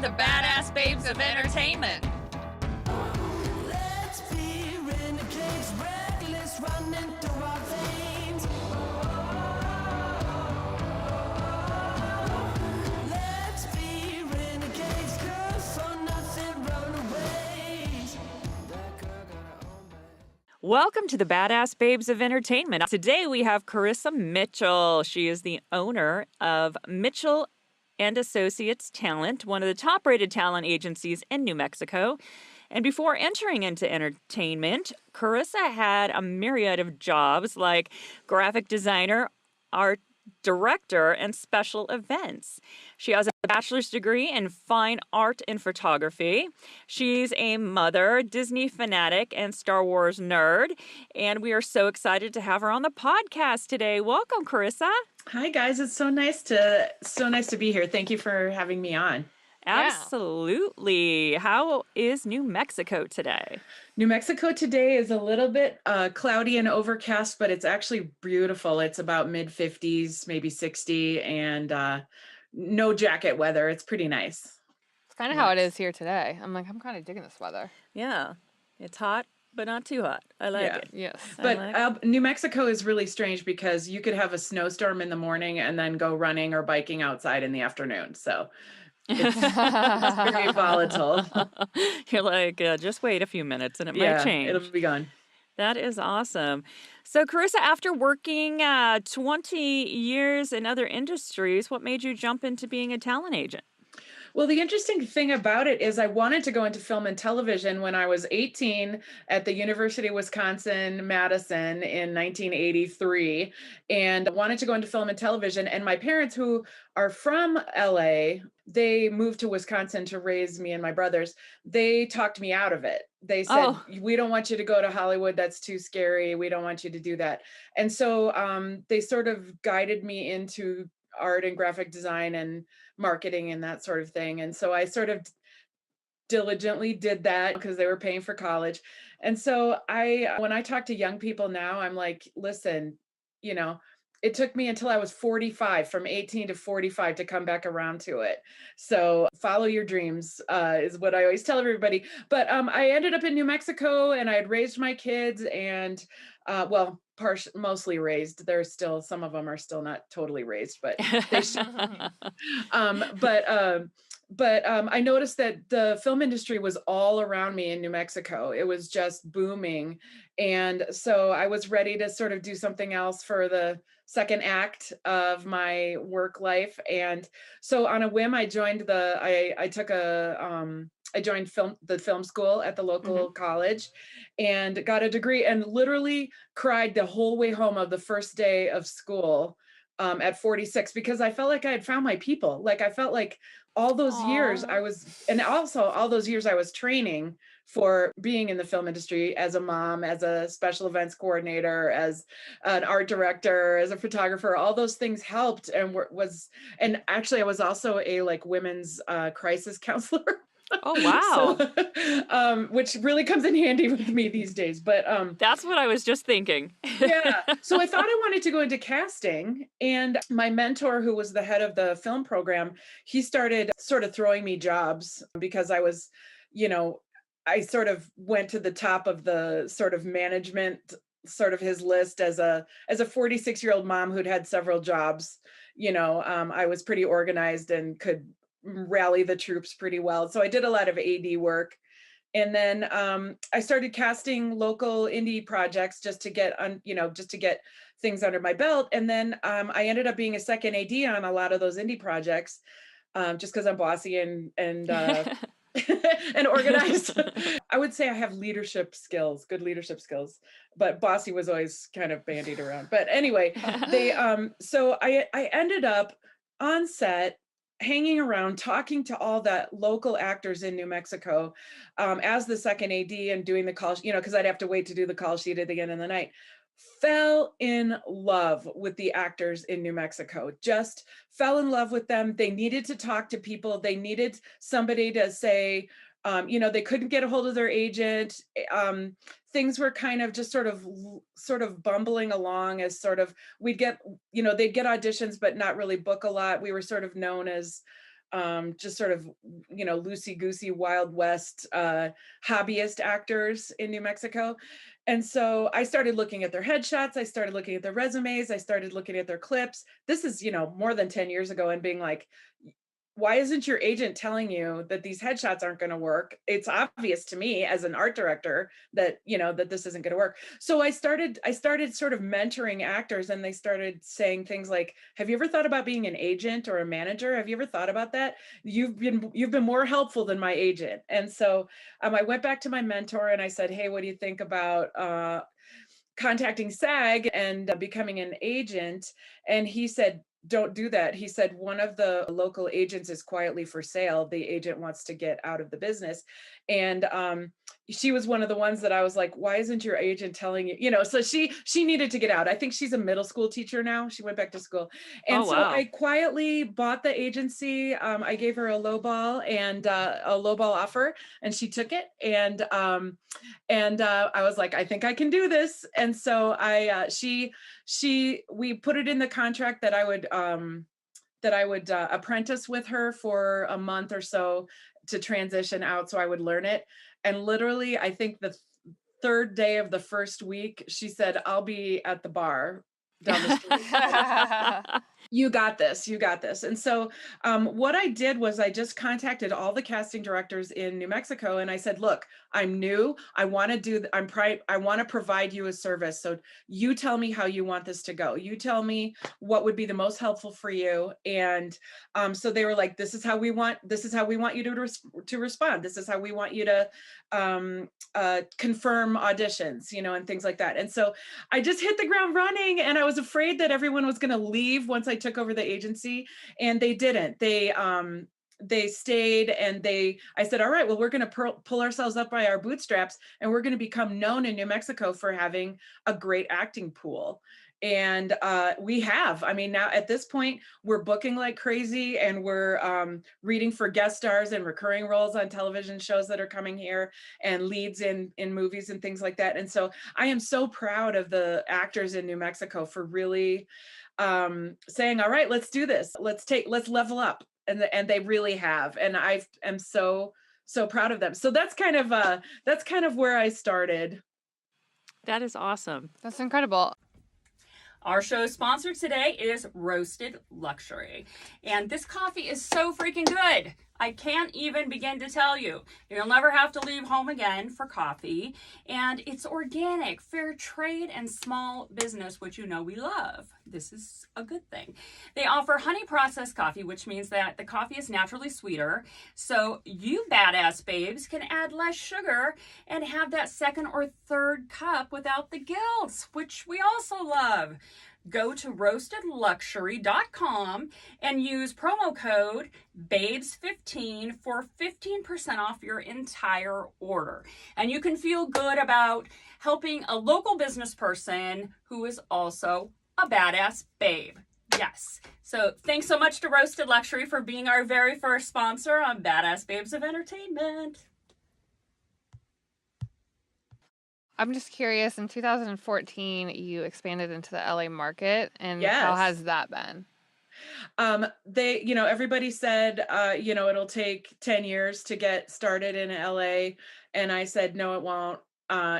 the Badass Babes of Entertainment. Let's be renegades, reckless, running through our veins. Let's be renegades, girls for nothing, runaways. Welcome to the Badass Babes of Entertainment. Today we have Carissa Mitchell. She is the owner of Mitchell and Associates Talent, one of the top-rated talent agencies in New Mexico. And before entering into entertainment, Carissa had a myriad of jobs like graphic designer, art director, and special events. She has a bachelor's degree in fine art and photography. She's a mother, Disney fanatic, and Star Wars nerd. And we are so excited to have her on the podcast today. Welcome, Carissa. Hi guys, it's so nice to be here. Thank you for having me on. Absolutely. How is New Mexico today? New Mexico today is a little bit cloudy and overcast, but it's actually beautiful. It's about mid 50s, maybe 60, and no jacket weather. It's pretty nice. It's kind of how it is here today. I'm kind of digging this weather. Yeah, it's hot, but not too hot. I like it. Yes. But New Mexico is really strange because you could have a snowstorm in the morning and then go running or biking outside in the afternoon. So it's very volatile. You're like, just wait a few minutes and it might change. It'll be gone. That is awesome. So, Carissa, after working 20 years in other industries, what made you jump into being a talent agent? Well, the interesting thing about it is I wanted to go into film and television when I was 18 at the University of Wisconsin-Madison in 1983, and I wanted to go into film and television. And my parents, who are from LA, they moved to Wisconsin to raise me and my brothers. They talked me out of it. They said, we don't want you to go to Hollywood. That's too scary. We don't want you to do that. And so they sort of guided me into art and graphic design and marketing and that sort of thing. And so I sort of diligently did that because they were paying for college. And so when I talk to young people now, I'm like, listen, it took me until I was 45, from 18 to 45, to come back around to it. So follow your dreams is what I always tell everybody. But I ended up in New Mexico, and I had raised my kids, and mostly raised. There's still, some of them are still not totally raised, but they should. But I noticed that the film industry was all around me in New Mexico. It was just booming. And so I was ready to sort of do something else for the second act of my work life. And so on a whim, I joined I joined the film school at the local college and got a degree, and literally cried the whole way home of the first day of school at 46, because I felt like I had found my people. Like I felt like all those years I was training for being in the film industry as a mom, as a special events coordinator, as an art director, as a photographer. All those things helped, and actually I was also a women's crisis counselor. Oh, wow. So, which really comes in handy with me these days. But that's what I was just thinking. Yeah. So I thought I wanted to go into casting. And my mentor, who was the head of the film program, he started sort of throwing me jobs because I was, I sort of went to the top of the sort of management, sort of his list as a 46-year-old mom who'd had several jobs. I was pretty organized and could rally the troops pretty well. So I did a lot of AD work. And then I started casting local indie projects just to get things under my belt. And then I ended up being a second AD on a lot of those indie projects, just because I'm bossy and and organized. I would say I have good leadership skills, but bossy was always kind of bandied around. But anyway, so I ended up on set, hanging around, talking to all the local actors in New Mexico as the second AD and doing the call, because I'd have to wait to do the call sheet at the end of the night. Fell in love with the actors in New Mexico, just fell in love with them. They needed to talk to people. They needed somebody to say, they couldn't get a hold of their agent. Things were kind of just sort of bumbling along as sort of, we'd get, they'd get auditions, but not really book a lot. We were sort of known as just sort of, loosey-goosey Wild West hobbyist actors in New Mexico. And so I started looking at their headshots, I started looking at their resumes, I started looking at their clips. This is, more than 10 years ago, and being like, why isn't your agent telling you that these headshots aren't going to work? It's obvious to me as an art director that, that this isn't going to work. So I started sort of mentoring actors, and they started saying things like, have you ever thought about being an agent or a manager? Have you ever thought about that? You've been more helpful than my agent. And so I went back to my mentor and I said, hey, what do you think about contacting SAG and becoming an agent? And he said, don't do that. He said, one of the local agents is quietly for sale. The agent wants to get out of the business. And she was one of the ones that I was like, why isn't your agent telling you? So she needed to get out. I think she's a middle school teacher now. She went back to school. And so wow. I quietly bought the agency. I gave her a lowball offer, and she took it. And I was like, I think I can do this. And so we put it in the contract that I would apprentice with her for a month or so to transition out, so I would learn it. And literally, I think the third day of the first week, she said, I'll be at the bar down the street. You got this. And so what I did was I just contacted all the casting directors in New Mexico, and I said, look, I'm new. I want to provide you a service. So you tell me how you want this to go. You tell me what would be the most helpful for you. And so they were like, this is how we want you to respond. This is how we want you to confirm auditions, and things like that. And so I just hit the ground running, and I was afraid that everyone was going to leave once I took over the agency, and they didn't. They stayed, and I said, all right, well, we're going to pull ourselves up by our bootstraps, and we're going to become known in New Mexico for having a great acting pool. And we have. I mean, now at this point, we're booking like crazy, and we're reading for guest stars and recurring roles on television shows that are coming here, and leads in movies and things like that. And so I am so proud of the actors in New Mexico for really saying, all right, let's do this. Let's level up. And they really have. And I am so proud of them. So that's kind of where I started. That is awesome. That's incredible. Our show's sponsor today is Roasted Luxury. And this coffee is so freaking good. I can't even begin to tell you. You'll never have to leave home again for coffee. And it's organic, fair trade, and small business, which we love. This is a good thing. They offer honey processed coffee, which means that the coffee is naturally sweeter. So you badass babes can add less sugar and have that second or third cup without the guilt, which we also love. Go to roastedluxury.com and use promo code BABES15 for 15% off your entire order. And you can feel good about helping a local business person who is also a badass babe. Yes. So thanks so much to Roasted Luxury for being our very first sponsor on Badass Babes of Entertainment. I'm just curious, in 2014, you expanded into the LA market, and Yes. How has that been? Everybody said, it'll take 10 years to get started in LA. And I said, no, it won't.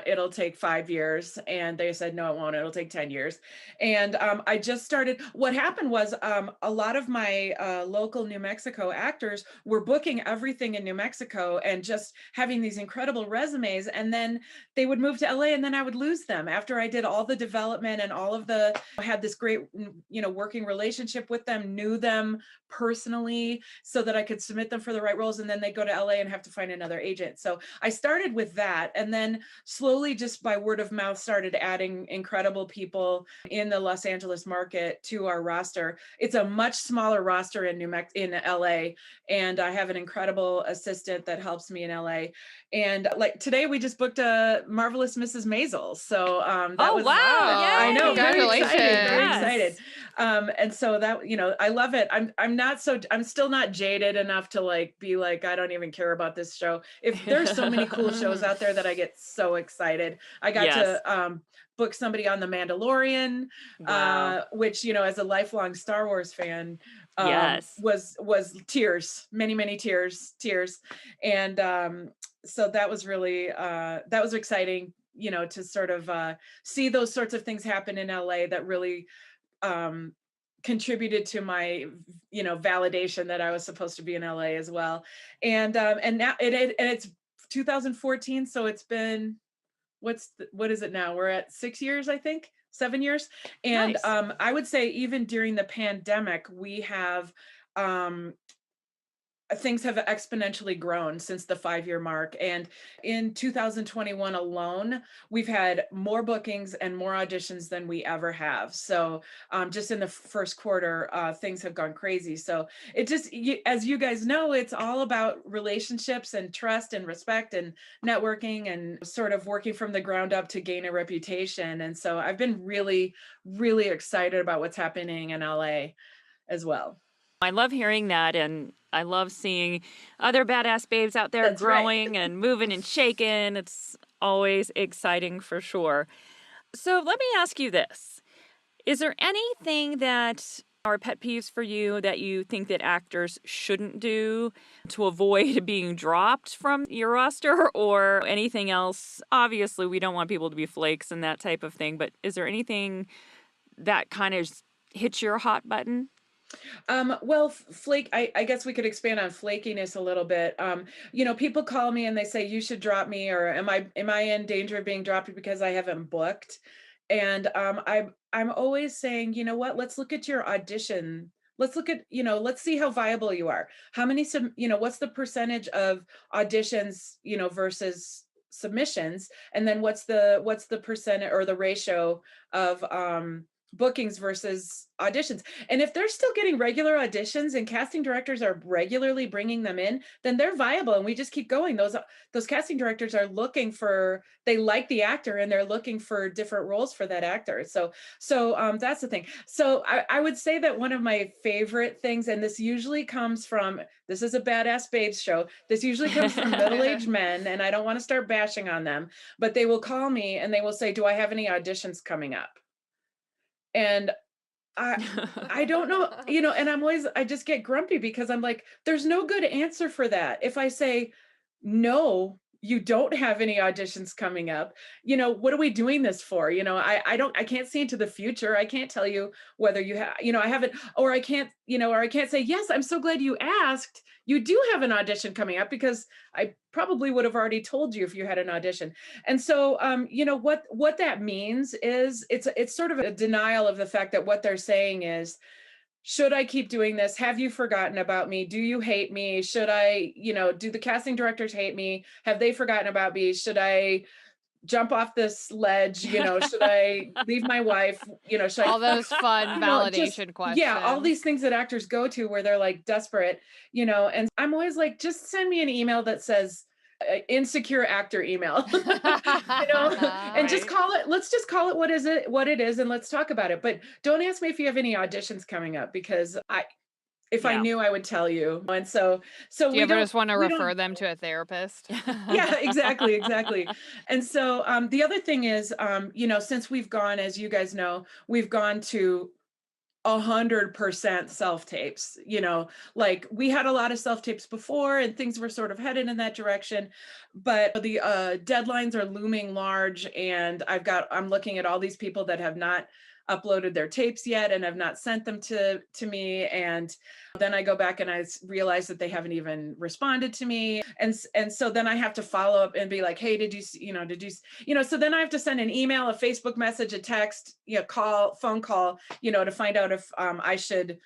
It'll take 5 years. And they said, no, it won't. It'll take 10 years. And I just started. What happened was a lot of my local New Mexico actors were booking everything in New Mexico and just having these incredible resumes. And then they would move to LA, and then I would lose them after I did all the development and I had this great, working relationship with them, knew them personally so that I could submit them for the right roles. And then they go to LA and have to find another agent. So I started with that. And then slowly, just by word of mouth, started adding incredible people in the Los Angeles market to our roster. It's a much smaller roster in in LA. And I have an incredible assistant that helps me in LA. And like today, we just booked a Marvelous Mrs. Maisel. So that was, wow. I know, very Congratulations. excited. And so that, I love it. I'm still not jaded enough to be like, I don't even care about this show. If there's so many cool shows out there that I get so excited. I got to book somebody on The Mandalorian, Wow. which, as a lifelong Star Wars fan, Yes. was tears, many tears. And so that was really that was exciting, to sort of see those sorts of things happen in LA that really um, contributed to my, validation that I was supposed to be in LA as well. And now and it's 2014, so it's been what is it now? We're at 6 years, I think, 7 years. And Nice. I would say even during the pandemic, we have um, things have exponentially grown since the 5-year mark. And in 2021 alone, we've had more bookings and more auditions than we ever have. So just in the first quarter, things have gone crazy. So it just, as you guys know, it's all about relationships and trust and respect and networking and sort of working from the ground up to gain a reputation. And so I've been really, really excited about what's happening in LA as well. I love hearing that, and I love seeing other badass babes out there That's right. growing and moving and shaking. It's always exciting for sure. So let me ask you this. Is there anything that are pet peeves for you that you think that actors shouldn't do to avoid being dropped from your roster or anything else? Obviously, we don't want people to be flakes and that type of thing, but is there anything that kind of hits your hot button? Well, I guess we could expand on flakiness a little bit. People call me and they say, you should drop me, or am I in danger of being dropped because I haven't booked? And I'm always saying, you know what, let's look at your audition. Let's look at, let's see how viable you are. How many, what's the percentage of auditions, versus submissions? And then what's the percentage or the ratio of, bookings versus auditions? And if they're still getting regular auditions and casting directors are regularly bringing them in, then they're viable and we just keep going. Those casting directors are looking for, they like the actor and they're looking for different roles for that actor. So that's the thing. So I would say that one of my favorite things, and this usually comes from, this is a badass babes show, this usually comes from middle-aged men, and I don't want to start bashing on them, but they will call me and they will say, do I have any auditions coming up? And I don't know, and I just get grumpy because I'm like, there's no good answer for that. If I say, no, you don't have any auditions coming up, what are we doing this for? I can't see into the future. I can't tell you whether you have, I haven't, or I can't, or I can't say, yes, I'm so glad you asked. You do have an audition coming up, because I probably would have already told you if you had an audition. And so, what that means is it's sort of a denial of the fact that what they're saying is, should I keep doing this? Have you forgotten about me? Do you hate me? Should I, do the casting directors hate me? Have they forgotten about me? Should I jump off this ledge? Should I leave my wife? Should All I, those fun just, validation yeah, all these questions. things that actors go to where they're like desperate, and I'm always like, just send me an email that says, insecure actor email, and just Right. call it, let's just call it what it is, and let's talk about it. But don't ask me if you have any auditions coming up, because if I Yeah. knew, I would tell you. And so Do you we ever don't just want to we refer don't them to a therapist? yeah, exactly. And so the other thing is, since we've gone, as you guys know, we've gone to 100% self tapes. Like we had a lot of self tapes before and things were sort of headed in that direction, but the deadlines are looming large, and I'm looking at all these people that have not uploaded their tapes yet and have not sent them to me. And then I go back and I realize that they haven't even responded to me. And so then I have to follow up and be like, hey, so then I have to send an email, a Facebook message, a text, phone call, to find out if I should,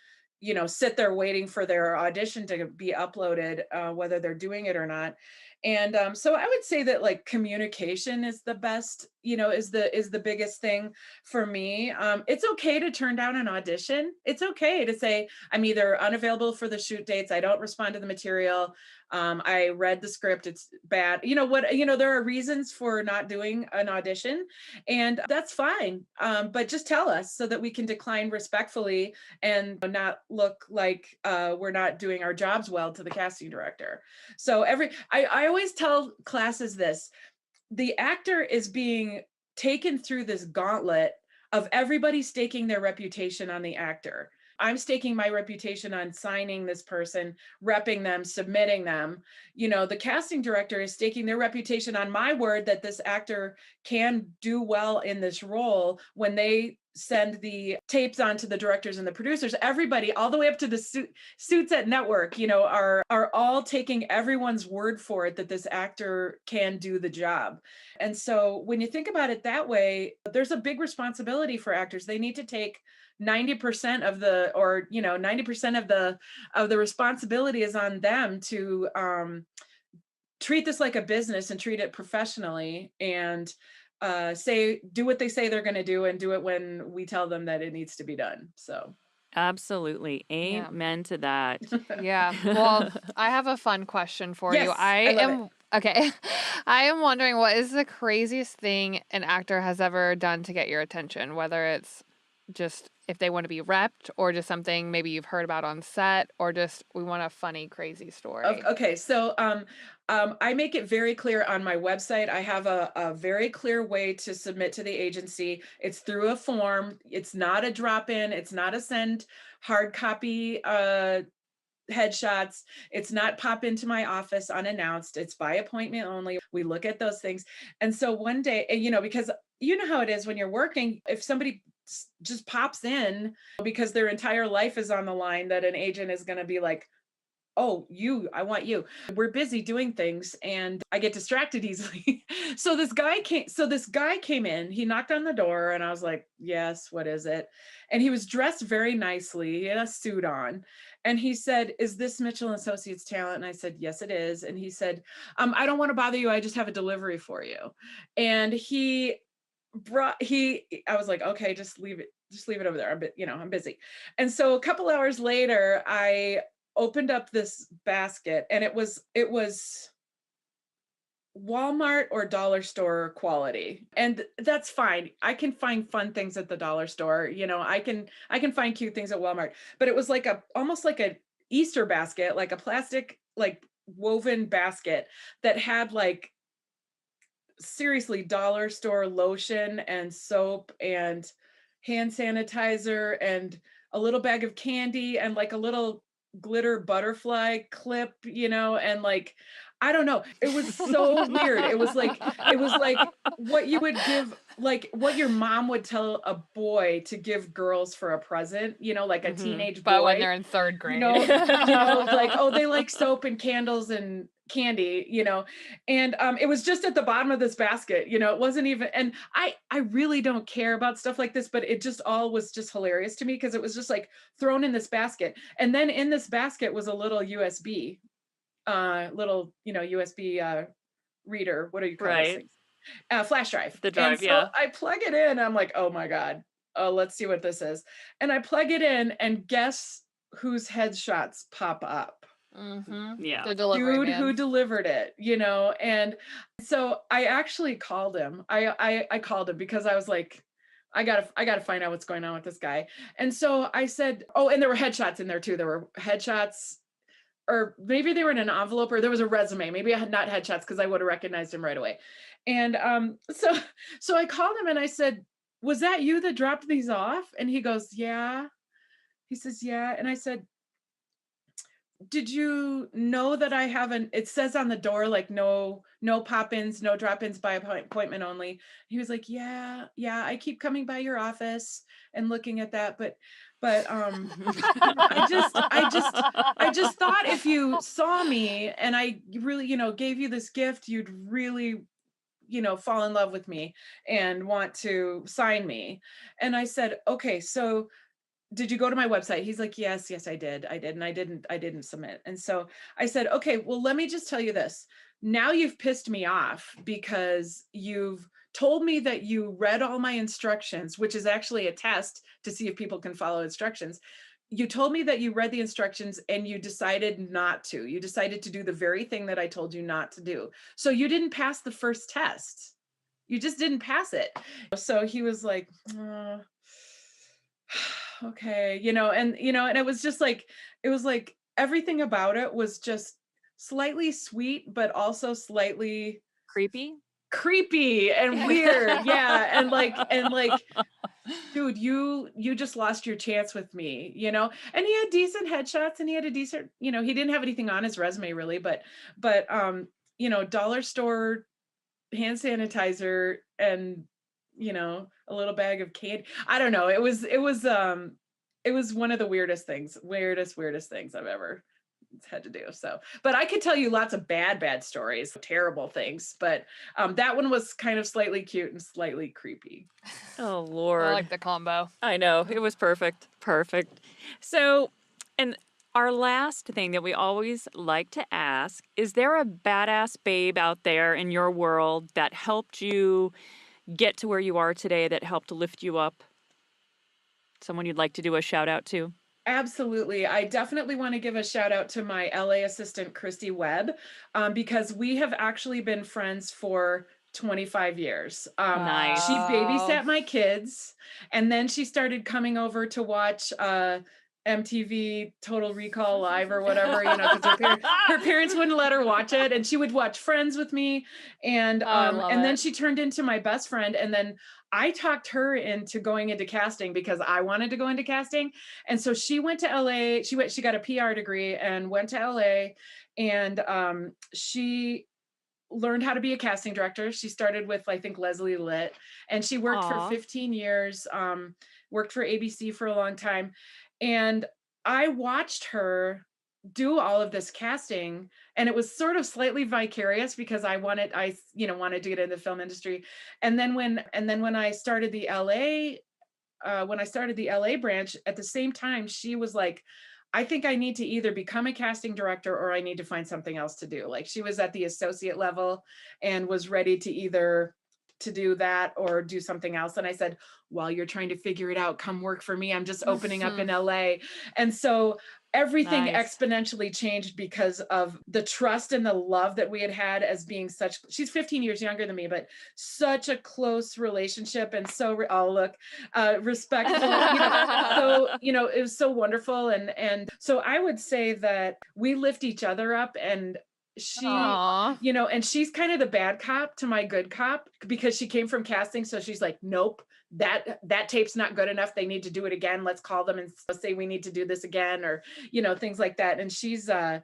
sit there waiting for their audition to be uploaded, whether they're doing it or not. And so I would say that like communication is the best, is the biggest thing for me. It's okay to turn down an audition. It's okay to say, I'm either unavailable for the shoot dates, I don't respond to the material, I read the script, it's bad. There are reasons for not doing an audition, and that's fine. But just tell us so that we can decline respectfully and not look like we're not doing our jobs well to the casting director. So I always tell classes this: the actor is being taken through this gauntlet of everybody staking their reputation on the actor. I'm staking my reputation on signing this person, repping them, submitting them. The casting director is staking their reputation on my word that this actor can do well in this role when they send the tapes on to the directors and the producers. Everybody, all the way up to the suits at network, are all taking everyone's word for it that this actor can do the job. And so when you think about it that way, there's a big responsibility for actors. They need to take 90% of 90% of the responsibility is on them to treat this like a business and treat it professionally, and do what they say they're going to do, and do it when we tell them that it needs to be done. So Absolutely. Yeah. Amen to that. Yeah. Well, I have a fun question for you. Yes, I love it. Okay. I am wondering, what is the craziest thing an actor has ever done to get your attention, whether it's just if they want to be repped, or just something maybe you've heard about on set, or just we want a funny, crazy story. Okay, so I make it very clear on my website. I have a very clear way to submit to the agency. It's through a form. It's not a drop-in. It's not a send hard copy headshots. It's not pop into my office unannounced. It's by appointment only. We look at those things. And so one day, because you know how it is when you're working, if somebody just pops in because their entire life is on the line, that an agent is going to be like, oh, I want you. We're busy doing things and I get distracted easily. So this guy came in, he knocked on the door and I was like, yes, what is it? And he was dressed very nicely. He had a suit on. And he said, is this Mitchell and Associates talent? And I said, yes, it is. And he said, I don't want to bother you. I just have a delivery for you. And I was like, okay, just leave it over there. I'm busy. And so a couple hours later, I opened up this basket and it was Walmart or dollar store quality. And that's fine. I can find fun things at the dollar store. I can find cute things at Walmart, but it was like almost like a Easter basket, like a plastic, like woven basket that had like seriously dollar store lotion and soap and hand sanitizer and a little bag of candy and like a little glitter butterfly clip, and like, I don't know. It was so weird. It was like what you would give, like what your mom would tell a boy to give girls for a present, like a teenage boy. But when they're in third grade. Like, oh, they like soap and candles and candy, and it was just at the bottom of this basket, it wasn't even, and I really don't care about stuff like this, but it just all was just hilarious to me because it was just like thrown in this basket. And then in this basket was a little USB USB reader. What do you call those things? Flash drive. The drive, and so yeah. I plug it in. I'm like, oh my God. Let's see what this is. And I plug it in and guess whose headshots pop up. Mm-hmm. Yeah. The delivery Dude man. who delivered it, and so I actually called him. I called him because I was like, I gotta find out what's going on with this guy. And so I said, oh, and there were headshots in there too. There were headshots, or maybe they were in an envelope, or there was a resume. Maybe I had not headshots because I would have recognized him right away. And so I called him and I said, was that you that dropped these off? And he goes, yeah. He says, yeah. And I said, did you know that I haven't, it says on the door, like no pop-ins, no drop-ins, by appointment only. He was like, yeah, I keep coming by your office and looking at that, but I just thought if you saw me and I really, gave you this gift, you'd really, fall in love with me and want to sign me. And I said, okay, so did you go to my website? He's like, yes, I did. And I didn't submit. And so I said, okay, well, let me just tell you this. Now you've pissed me off because you've told me that you read all my instructions, which is actually a test to see if people can follow instructions. You told me that you read the instructions and you decided not to. You decided to do the very thing that I told you not to do. So you didn't pass the first test. You just didn't pass it. So he was like, okay, and it was just like, it was like everything about it was just slightly sweet, but also slightly Creepy and weird. Yeah. And like dude, you just lost your chance with me, you know? And he had decent headshots and he had a decent, you know, he didn't have anything on his resume really, but you know, dollar store hand sanitizer and, you know, a little bag of candy. I don't know. It was one of the weirdest things I've ever had to do. So, but I could tell you lots of bad stories, terrible things, but that one was kind of slightly cute and slightly creepy. Oh, I Lord. like the combo. I know. It was perfect. Perfect. So, and our last thing that we always like to ask, is there a badass babe out there in your world that helped you get to where you are today, that helped lift you up? Someone you'd like to do a shout out to? Absolutely. I definitely want to give a shout out to my LA assistant, Christy Webb, because we have actually been friends for 25 years. Nice. She babysat my kids, and then she started coming over to watch MTV Total Recall Live or whatever, you know, because her parents wouldn't let her watch it, and she would watch Friends with me, and then she turned into my best friend, and then I talked her into going into casting because I wanted to go into casting. And so she went to LA, she got a PR degree and went to LA, and she learned how to be a casting director. She started with, I think, Leslie Litt, and she worked for 15 years, worked for ABC for a long time. And I watched her do all of this casting, and it was sort of slightly vicarious because I wanted to get in the film industry. And then when I started the LA branch, at the same time, she was like, I think I need to either become a casting director or I need to find something else to do. Like, she was at the associate level and was ready to either to do that or do something else. And I said, while you're trying to figure it out, come work for me. I'm just opening up in LA. And so everything exponentially changed because of the trust and the love that we had as being she's 15 years younger than me, but such a close relationship, and so respectful, so, it was so wonderful. And so I would say that we lift each other up, and she, and she's kind of the bad cop to my good cop because she came from casting. So she's like, nope, that tape's not good enough. They need to do it again. Let's call them and say we need to do this again, or, things like that. And she's a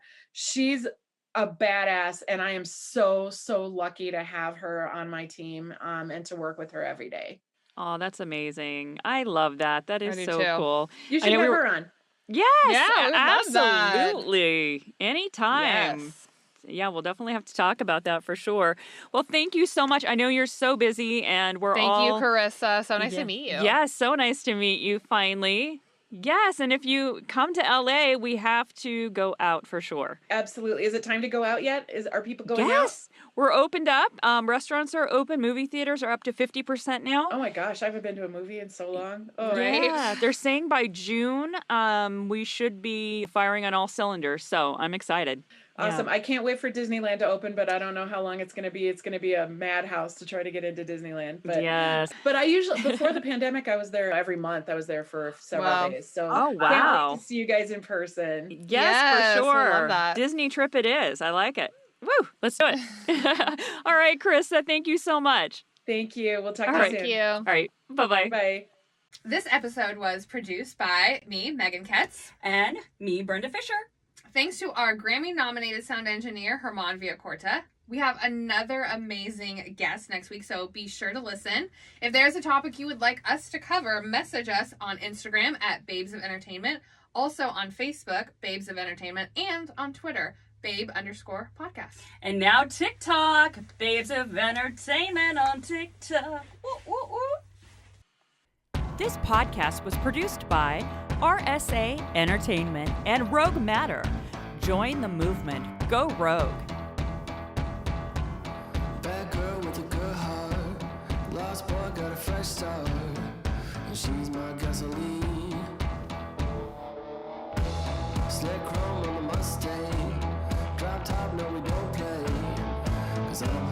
badass, and I am so lucky to have her on my team, and to work with her every day. Oh, that's amazing. I love that. That is so cool. You should have her on. Yes, absolutely. Anytime. Yes. Yeah, we'll definitely have to talk about that for sure. Well, thank you so much. I know you're so busy, and Thank you, Carissa. So nice to meet you. Yes, so nice to meet you finally. Yes, and if you come to LA, we have to go out for sure. Absolutely. Is it time to go out yet? Are people going out? Yes, we're opened up. Restaurants are open. Movie theaters are up to 50% now. Oh my gosh, I haven't been to a movie in so long. Oh, yeah, they're saying by June, we should be firing on all cylinders. So I'm excited. Awesome. Yeah. I can't wait for Disneyland to open, but I don't know how long it's going to be. It's going to be a madhouse to try to get into Disneyland. But, yes. But I usually, before the pandemic, I was there every month. I was there for several days. So wow. I can't wait to see you guys in person. Yes, for sure. I love that. Disney trip it is. I like it. Woo, let's do it. All right, Carissa, thank you so much. Thank you. We'll talk to you soon. Thank you. All right, bye-bye. Bye. This episode was produced by me, Megan Ketz. And me, Brenda Fisher. Thanks to our Grammy-nominated sound engineer, Herman Villacorta. We have another amazing guest next week, so be sure to listen. If there's a topic you would like us to cover, message us on Instagram at Babes of Entertainment, also on Facebook, Babes of Entertainment, and on Twitter, Babe_podcast. And now TikTok, Babes of Entertainment on TikTok. Woo, woo, woo. This podcast was produced by RSA Entertainment and Rogue Matter. Join the movement. Go Rogue. Bad girl with a good heart. Lost boy got a fresh start. And she's my gasoline. Slick chrome on the Mustang. Drop top, no we don't play. 'Cause I'm